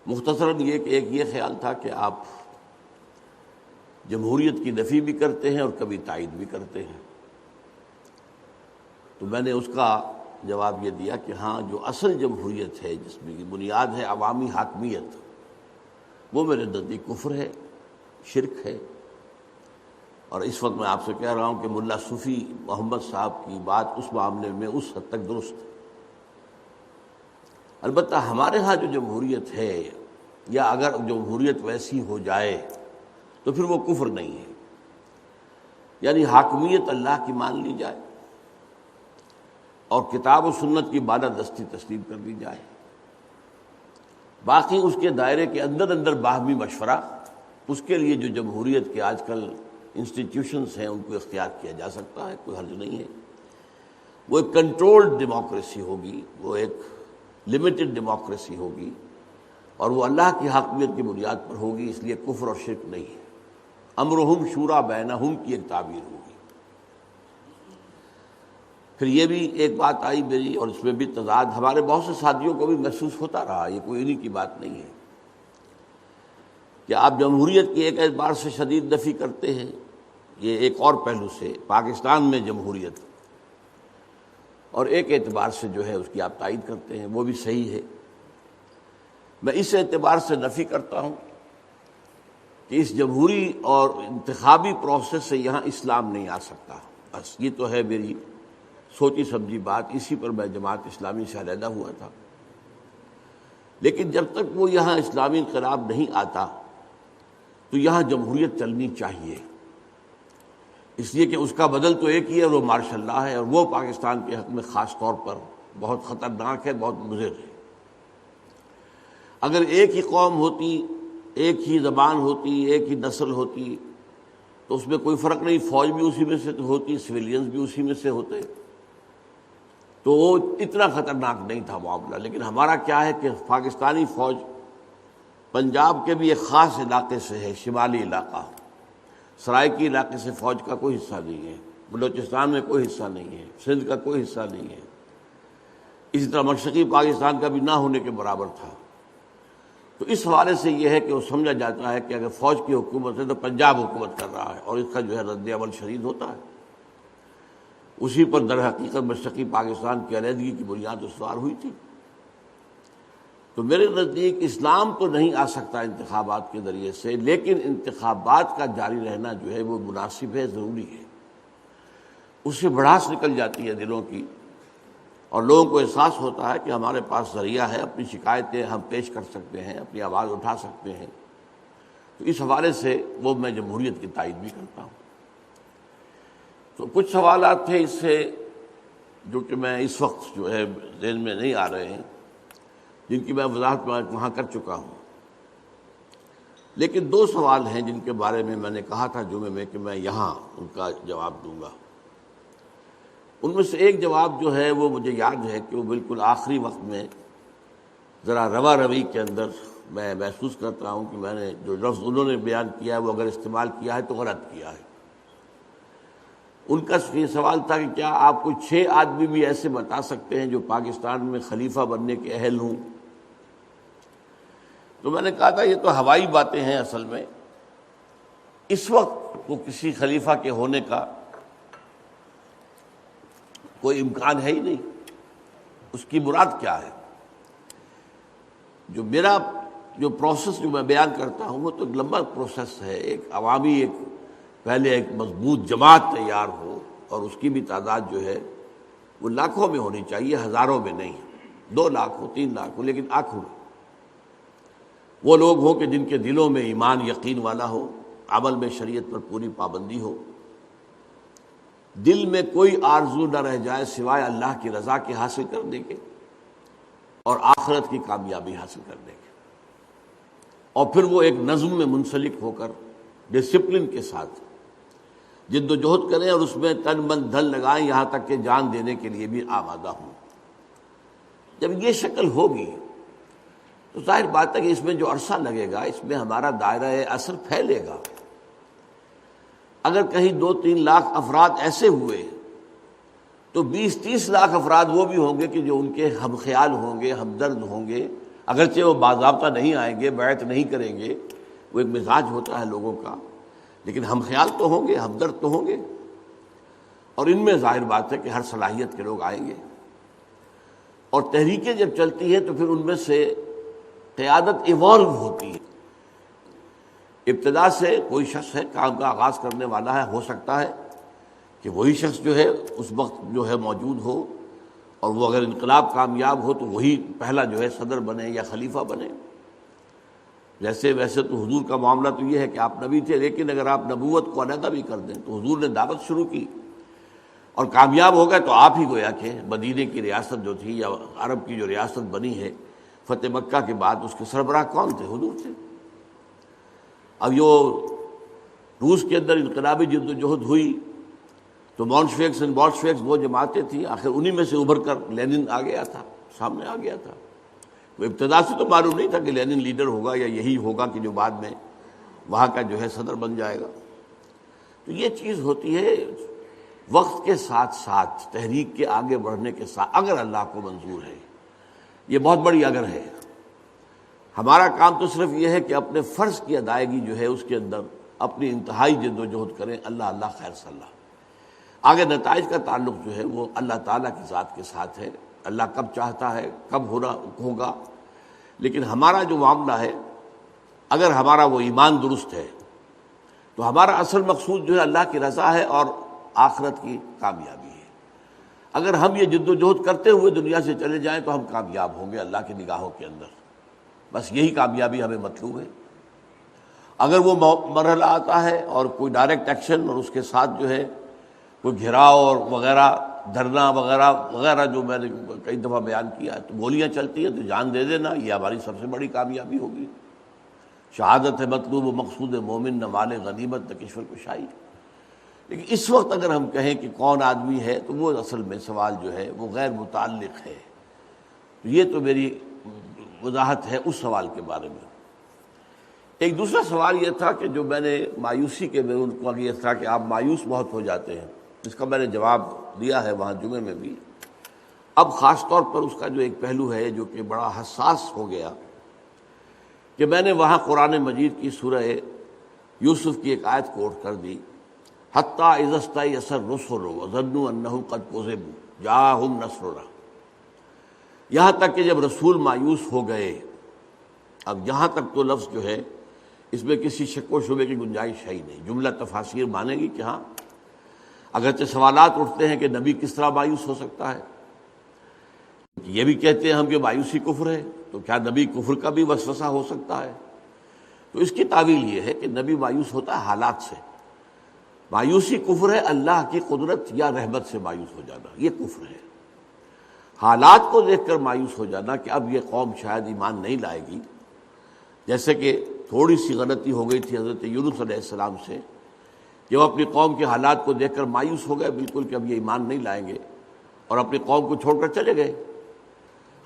مختصراً یہ کہ ایک یہ خیال تھا کہ آپ جمہوریت کی نفی بھی کرتے ہیں اور کبھی تائید بھی کرتے ہیں، تو میں نے اس کا جواب یہ دیا کہ ہاں، جو اصل جمہوریت ہے جس میں کی بنیاد ہے عوامی حاکمیت، وہ میرے نزدیک کفر ہے، شرک ہے۔ اور اس وقت میں آپ سے کہہ رہا ہوں کہ ملا صوفی محمد صاحب کی بات اس معاملے میں اس حد تک درست ہے۔ البتہ ہمارے ہاں جو جمہوریت ہے، یا اگر جمہوریت ویسی ہو جائے تو پھر وہ کفر نہیں ہے، یعنی حاکمیت اللہ کی مان لی جائے اور کتاب و سنت کی بالادستی تسلیم کر دی جائے، باقی اس کے دائرے کے اندر اندر باہمی مشورہ، اس کے لیے جو جمہوریت کے آج کل انسٹیٹیوشنز ہیں ان کو اختیار کیا جا سکتا ہے، کوئی حرج نہیں ہے۔ وہ ایک کنٹرولڈ ڈیموکریسی ہوگی، وہ ایک لمیٹڈ ڈیموکریسی ہوگی، اور وہ اللہ کی حاکمیت کی بنیاد پر ہوگی، اس لیے کفر اور شرک نہیں ہے۔ امرہم شورا بینہم کی ایک تعبیر ہوگی۔ پھر یہ بھی ایک بات آئی میری، اور اس میں بھی تضاد ہمارے بہت سے ساتھیوں کو بھی محسوس ہوتا رہا، یہ کوئی انہی کی بات نہیں ہے، کہ آپ جمہوریت کی ایک اعتبار سے شدید نفی کرتے ہیں، یہ ایک اور پہلو سے پاکستان میں جمہوریت، اور ایک اعتبار سے جو ہے اس کی آپ تائید کرتے ہیں، وہ بھی صحیح ہے۔ میں اس اعتبار سے نفی کرتا ہوں کہ اس جمہوری اور انتخابی پروسیس سے یہاں اسلام نہیں آ سکتا، بس یہ تو ہے میری سوچی سمجھی بات، اسی پر میں جماعت اسلامی سے علیحدہ ہوا تھا۔ لیکن جب تک وہ یہاں اسلامی انقلاب نہیں آتا تو یہاں جمہوریت چلنی چاہیے، اس لیے کہ اس کا بدل تو ایک ہی ہے، وہ مارشل لا ہے، اور وہ پاکستان کے حق میں خاص طور پر بہت خطرناک ہے، بہت مضر ہے۔ اگر ایک ہی قوم ہوتی، ایک ہی زبان ہوتی، ایک ہی نسل ہوتی، تو اس میں کوئی فرق نہیں، فوج بھی اسی میں سے ہوتی، سویلینز بھی اسی میں سے ہوتے، تو وہ اتنا خطرناک نہیں تھا معاملہ۔ لیکن ہمارا کیا ہے کہ پاکستانی فوج پنجاب کے بھی ایک خاص علاقے سے ہے، شمالی علاقہ، سرائکی علاقے سے فوج کا کوئی حصہ نہیں ہے، بلوچستان میں کوئی حصہ نہیں ہے، سندھ کا کوئی حصہ نہیں ہے، اسی طرح مشرقی پاکستان کا بھی نہ ہونے کے برابر تھا۔ تو اس حوالے سے یہ ہے کہ وہ سمجھا جاتا ہے کہ اگر فوج کی حکومت ہے تو پنجاب حکومت کر رہا ہے، اور اس کا جو ہے رد عمل شدید ہوتا ہے۔ اسی پر در حقیقت مشرقی پاکستان کی علیحدگی کی بنیاد استوار ہوئی تھی۔ تو میرے نزدیک اسلام تو نہیں آ سکتا انتخابات کے ذریعے سے، لیکن انتخابات کا جاری رہنا جو ہے وہ مناسب ہے، ضروری ہے۔ اس سے بھڑاس نکل جاتی ہے دلوں کی، اور لوگوں کو احساس ہوتا ہے کہ ہمارے پاس ذریعہ ہے، اپنی شکایتیں ہم پیش کر سکتے ہیں، اپنی آواز اٹھا سکتے ہیں۔ تو اس حوالے سے وہ میں جمہوریت کی تائید بھی کرتا ہوں۔ تو کچھ سوالات تھے اس سے جو کہ میں اس وقت جو ہے ذہن میں نہیں آ رہے ہیں، جن کی میں وضاحت وہاں کر چکا ہوں، لیکن دو سوال ہیں جن کے بارے میں میں نے کہا تھا جمعے میں کہ میں یہاں ان کا جواب دوں گا۔ ان میں سے ایک جواب جو ہے وہ مجھے یاد ہے کہ وہ بالکل آخری وقت میں ذرا روا روی کے اندر میں محسوس کرتا ہوں کہ میں نے جو لفظ انہوں نے بیان کیا ہے وہ اگر استعمال کیا ہے تو غلط کیا ہے۔ ان کا یہ سوال تھا کہ کیا آپ کو 6 آدمی بھی ایسے بتا سکتے ہیں جو پاکستان میں خلیفہ بننے کے اہل ہوں؟ تو میں نے کہا تھا یہ تو ہوائی باتیں ہیں، اصل میں اس وقت کو کسی خلیفہ کے ہونے کا کوئی امکان ہے ہی نہیں۔ اس کی مراد کیا ہے؟ جو میرا پروسیس جو میں بیان کرتا ہوں وہ تو ایک لمبا پروسیس ہے، ایک عوامی ایک پہلے ایک مضبوط جماعت تیار ہو، اور اس کی بھی تعداد جو ہے وہ لاکھوں میں ہونی چاہیے، ہزاروں میں نہیں، 2 لاکھ ہو، 3 لاکھ ہو، لیکن آنکھوں میں وہ لوگ ہوں کہ جن کے دلوں میں ایمان یقین والا ہو، عمل میں شریعت پر پوری پابندی ہو، دل میں کوئی آرزو نہ رہ جائے سوائے اللہ کی رضا کے حاصل کرنے کے اور آخرت کی کامیابی حاصل کرنے کے، اور پھر وہ ایک نظم میں منسلک ہو کر ڈسپلن کے ساتھ جد و جہد کریں اور اس میں تن من دھن لگائیں، یہاں تک کہ جان دینے کے لیے بھی آمادہ ہوں۔ جب یہ شکل ہوگی تو ظاہر بات ہے کہ اس میں جو عرصہ لگے گا اس میں ہمارا دائرہ اثر پھیلے گا۔ اگر کہیں 2-3 لاکھ افراد ایسے ہوئے تو 20-30 لاکھ افراد وہ بھی ہوں گے کہ جو ان کے ہم خیال ہوں گے، ہمدرد ہوں گے، اگرچہ وہ باضابطہ نہیں آئیں گے، بیعت نہیں کریں گے، وہ ایک مزاج ہوتا ہے لوگوں کا، لیکن ہم خیال تو ہوں گے، ہمدرد تو ہوں گے، اور ان میں ظاہر بات ہے کہ ہر صلاحیت کے لوگ آئیں گے۔ اور تحریکیں جب چلتی ہیں تو پھر ان میں سے قیادت ایوالو ہوتی ہے۔ ابتدا سے کوئی شخص ہے، کام کا آغاز کرنے والا ہے، ہو سکتا ہے کہ وہی شخص جو ہے اس وقت جو ہے موجود ہو، اور وہ اگر انقلاب کامیاب ہو تو وہی پہلا جو ہے صدر بنے یا خلیفہ بنے۔ ویسے تو حضور کا معاملہ تو یہ ہے کہ آپ نبی تھے، لیکن اگر آپ نبوت کو علیحدہ بھی کر دیں تو حضور نے دعوت شروع کی اور کامیاب ہو گئے تو آپ ہی گویا کہ مدینے کی ریاست جو تھی یا عرب کی جو ریاست بنی ہے فتح مکہ کے بعد، اس کے سربراہ کون تھے؟ حضور تھے۔ اب یہ روس کے اندر انقلابی جد و جہد ہوئی تو مونشویکس اینڈ بولشویکس دو جماعتیں تھیں، آخر انہی میں سے ابھر کر لینن آ گیا تھا، سامنے آ گیا تھا۔ وہ ابتدا سے تو معلوم نہیں تھا کہ لینن لیڈر ہوگا یا یہی ہوگا کہ جو بعد میں وہاں کا جو ہے صدر بن جائے گا۔ تو یہ چیز ہوتی ہے وقت کے ساتھ ساتھ، تحریک کے آگے بڑھنے کے ساتھ، اگر اللہ کو منظور ہے، یہ بہت بڑی اگر ہے۔ ہمارا کام تو صرف یہ ہے کہ اپنے فرض کی ادائیگی جو ہے اس کے اندر اپنی انتہائی جد و جہد کریں، اللہ خیر صلی اللہ۔ آگے نتائج کا تعلق جو ہے وہ اللہ تعالیٰ کی ذات کے ساتھ ہے، اللہ کب چاہتا ہے، کب ہوگا، لیکن ہمارا جو معاملہ ہے، اگر ہمارا وہ ایمان درست ہے تو ہمارا اصل مقصود جو ہے اللہ کی رضا ہے اور آخرت کی کامیابی ہے۔ اگر ہم یہ جد و جہد کرتے ہوئے دنیا سے چلے جائیں تو ہم کامیاب ہوں گے اللہ کی نگاہوں کے اندر، بس یہی کامیابی ہمیں مطلوب ہے۔ اگر وہ مرحلہ آتا ہے اور کوئی ڈائریکٹ ایکشن اور اس کے ساتھ جو ہے کوئی گھراؤ اور وغیرہ، دھرنا وغیرہ وغیرہ جو میں نے کئی دفعہ بیان کیا ہے، تو گولیاں چلتی ہیں تو جان دے دینا، یہ ہماری سب سے بڑی کامیابی ہوگی۔ شہادت ہے مطلوب و مقصود مومن، نہ مال غنیمت نہ کشور کشائی۔ لیکن اس وقت اگر ہم کہیں کہ کون آدمی ہے تو وہ اصل میں سوال جو ہے وہ غیر متعلق ہے۔ تو یہ تو میری وضاحت ہے اس سوال کے بارے میں۔ ایک دوسرا سوال یہ تھا کہ جو میں نے مایوسی کے میں ان کو یہ تھا کہ آپ مایوس بہت ہو جاتے ہیں، اس کا میں نے جواب دیا ہے وہاں جمعے میں بھی۔ اب خاص طور پر اس کا جو ایک پہلو ہے جو کہ بڑا حساس ہو گیا کہ میں نے وہاں قرآن مجید کی سورہ یوسف کی ایک آیت کوٹ کر دی، حتیٰ اذا استیأس الرسل وظنوا انہم قد کذبوا جاءہم نصرنا، یہاں تک کہ جب رسول مایوس ہو گئے۔ اب یہاں تک تو لفظ جو ہے اس میں کسی شک و شبے کی گنجائش ہے ہی نہیں، جملہ تفاسیر مانے گی کہ ہاں، اگرچہ سوالات اٹھتے ہیں کہ نبی کس طرح مایوس ہو سکتا ہے، یہ بھی کہتے ہیں ہم کہ مایوسی کفر ہے، تو کیا نبی کفر کا بھی وسوسہ ہو سکتا ہے؟ تو اس کی تعویل یہ ہے کہ نبی مایوس ہوتا ہے حالات سے۔ مایوسی کفر ہے اللہ کی قدرت یا رحمت سے مایوس ہو جانا، یہ کفر ہے۔ حالات کو دیکھ کر مایوس ہو جانا کہ اب یہ قوم شاید ایمان نہیں لائے گی، جیسے کہ تھوڑی سی غلطی ہو گئی تھی حضرت یونس علیہ السلام سے کہ وہ اپنی قوم کے حالات کو دیکھ کر مایوس ہو گئے بالکل کہ اب یہ ایمان نہیں لائیں گے، اور اپنی قوم کو چھوڑ کر چلے گئے،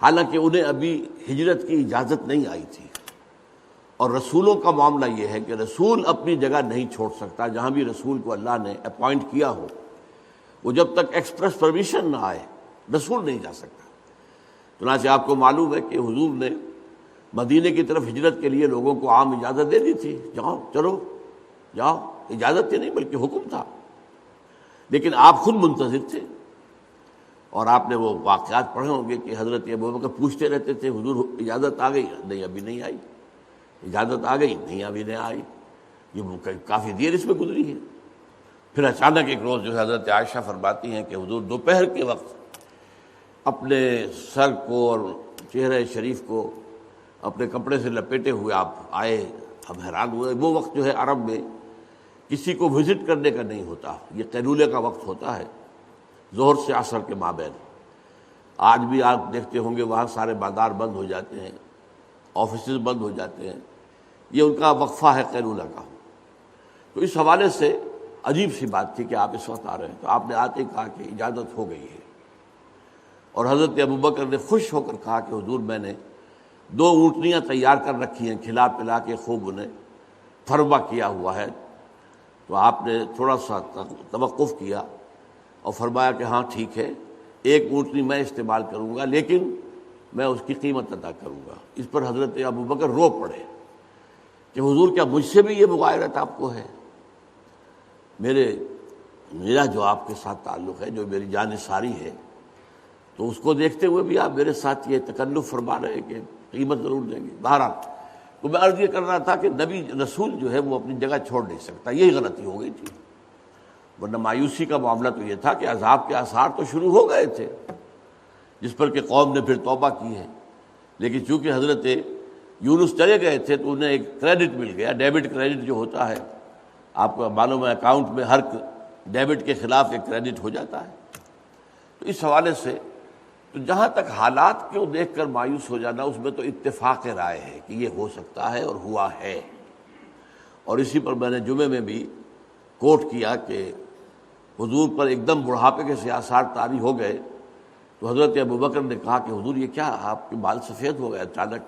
حالانکہ انہیں ابھی ہجرت کی اجازت نہیں آئی تھی۔ اور رسولوں کا معاملہ یہ ہے کہ رسول اپنی جگہ نہیں چھوڑ سکتا، جہاں بھی رسول کو اللہ نے اپوائنٹ کیا ہو، وہ جب تک ایکسپریس پرمیشن نہ آئے رسول نہیں جا سکتا۔ چنانچہ آپ کو معلوم ہے کہ حضور نے مدینے کی طرف ہجرت کے لیے لوگوں کو عام اجازت دے دی تھی، جاؤ چلو جاؤ، اجازت ہی نہیں بلکہ حکم تھا، لیکن آپ خود منتظر تھے۔ اور آپ نے وہ واقعات پڑھے ہوں گے کہ حضرت ابوبکر پوچھتے رہتے تھے حضور اجازت آ گئی؟ نہیں ابھی نہیں آئی۔ اجازت آ گئی؟ نہیں ابھی نہیں آئی۔ یہ کافی دیر اس میں گزری ہے۔ پھر اچانک ایک روز جو ہے حضرت عائشہ فرماتی ہیں کہ حضور دوپہر کے وقت اپنے سر کو اور چہرہ شریف کو اپنے کپڑے سے لپیٹے ہوئے آپ آئے۔ ہم حیران ہوئے، وہ وقت جو ہے عرب میں کسی کو وزٹ کرنے کا نہیں ہوتا، یہ قیلولے کا وقت ہوتا ہے، ظہر سے عصر کے مابین۔ آج بھی آپ دیکھتے ہوں گے وہاں سارے بازار بند ہو جاتے ہیں، آفیسز بند ہو جاتے ہیں، یہ ان کا وقفہ ہے قیلولہ کا۔ تو اس حوالے سے عجیب سی بات تھی کہ آپ اس وقت آ رہے ہیں، تو آپ نے آتے ہی کہا کہ اجازت ہو گئی ہے۔ اور حضرت ابوبکر نے خوش ہو کر کہا کہ حضور میں نے 2 اونٹنیاں تیار کر رکھی ہیں، کھلا پلا کے خوب انہیں فرما کیا ہوا ہے۔ تو آپ نے تھوڑا سا توقف کیا اور فرمایا کہ ہاں ٹھیک ہے، 1 اونٹنی میں استعمال کروں گا، لیکن میں اس کی قیمت ادا کروں گا۔ اس پر حضرت ابوبکر رو پڑے کہ حضور کیا مجھ سے بھی یہ مغایرت آپ کو ہے؟ میرا جو آپ کے ساتھ تعلق ہے، جو میری جان ساری ہے، تو اس کو دیکھتے ہوئے بھی آپ میرے ساتھ یہ تکلف فرما رہے ہیں کہ قیمت ضرور دیں گے۔ بہرحال تو میں عرض یہ کر رہا تھا کہ نبی رسول جو ہے وہ اپنی جگہ چھوڑ نہیں سکتا، یہی غلطی ہو گئی تھی، ورنہ مایوسی کا معاملہ تو یہ تھا کہ عذاب کے آثار تو شروع ہو گئے تھے، جس پر کہ قوم نے پھر توبہ کی ہے، لیکن چونکہ حضرت یونس چلے گئے تھے تو انہیں ایک کریڈٹ مل گیا، ڈیبٹ کریڈٹ جو ہوتا ہے، آپ کو معلوم ہے اکاؤنٹ میں ہر ڈیبٹ کے خلاف ایک کریڈٹ ہو جاتا ہے۔ تو اس حوالے سے تو جہاں تک حالات کو دیکھ کر مایوس ہو جانا، اس میں تو اتفاق رائے ہے کہ یہ ہو سکتا ہے اور ہوا ہے، اور اسی پر میں نے جمعے میں بھی کوٹ کیا کہ حضور پر ایک دم بڑھاپے کے آثار طاری ہو گئے تو حضرت ابوبکر نے کہا کہ حضور یہ کیا، آپ کے بال سفید ہو گئے اچانک؟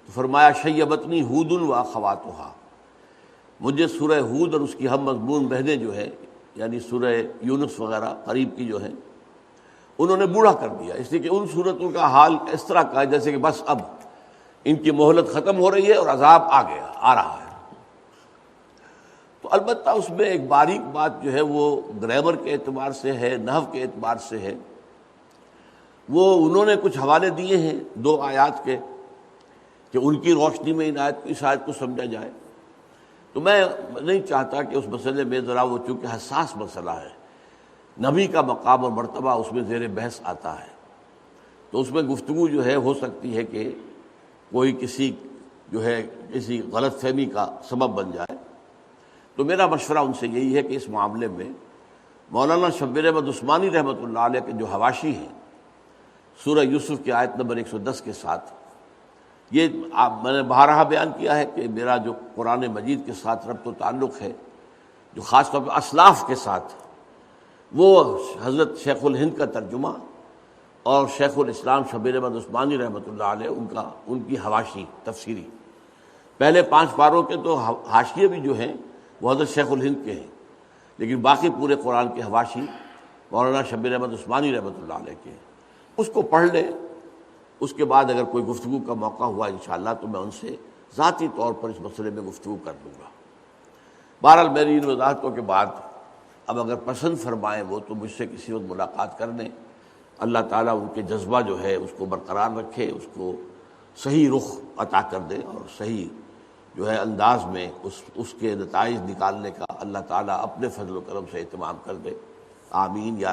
تو فرمایا شیبتنی ہود و اخواتھا، مجھے سورہ ہود اور اس کی ہم مضمون بہنیں جو ہیں، یعنی سورہ یونس وغیرہ قریب کی جو ہیں، انہوں نے بوڑھا کر دیا، اس لیے کہ ان صورتوں کا حال اس طرح کا ہے جیسے کہ بس اب ان کی مہلت ختم ہو رہی ہے اور عذاب آ رہا ہے۔ تو البتہ اس میں ایک باریک بات جو ہے وہ گرامر کے اعتبار سے ہے، نحو کے اعتبار سے ہے، وہ انہوں نے کچھ حوالے دیے ہیں 2 آیات کے کہ ان کی روشنی میں اس آیت کو سمجھا جائے۔ تو میں نہیں چاہتا کہ اس مسئلے میں ذرا وہ چونکہ حساس مسئلہ ہے، نبی کا مقام اور مرتبہ اس میں زیر بحث آتا ہے، تو اس میں گفتگو جو ہے ہو سکتی ہے کہ کوئی کسی غلط فہمی کا سبب بن جائے۔ تو میرا مشورہ ان سے یہی ہے کہ اس معاملے میں مولانا شبیر احمد عثمانی رحمۃ اللہ علیہ کے جو حواشی ہیں سورہ یوسف کی آیت نمبر 110 کے ساتھ، یہ میں نے بارہا بیان کیا ہے کہ میرا جو قرآن مجید کے ساتھ ربط و تعلق ہے، جو خاص طور پہ اسلاف کے ساتھ، وہ حضرت شیخ الہند کا ترجمہ اور شیخ الاسلام شبیر احمد عثمانی رحمۃ اللہ علیہ ان کی حواشی تفسیری، پہلے 5 پاروں کے تو حاشیے بھی جو ہیں وہ حضرت شیخ الہند کے ہیں، لیکن باقی پورے قرآن کے حواشی مولانا شبیر احمد عثمانی رحمۃ اللہ علیہ کے ہیں۔ اس کو پڑھ لیں، اس کے بعد اگر کوئی گفتگو کا موقع ہوا انشاءاللہ تو میں ان سے ذاتی طور پر اس مسئلے میں گفتگو کر لوں گا۔ بہرحال میری ان وضاحتوں کے بعد اب اگر پسند فرمائیں وہ تو مجھ سے کسی وقت ملاقات کر لیں، اللہ تعالیٰ ان کے جذبہ جو ہے اس کو برقرار رکھے، اس کو صحیح رخ عطا کر دے اور صحیح جو ہے انداز میں اس کے نتائج نکالنے کا اللہ تعالیٰ اپنے فضل و کرم سے اہتمام کر دے، آمین یا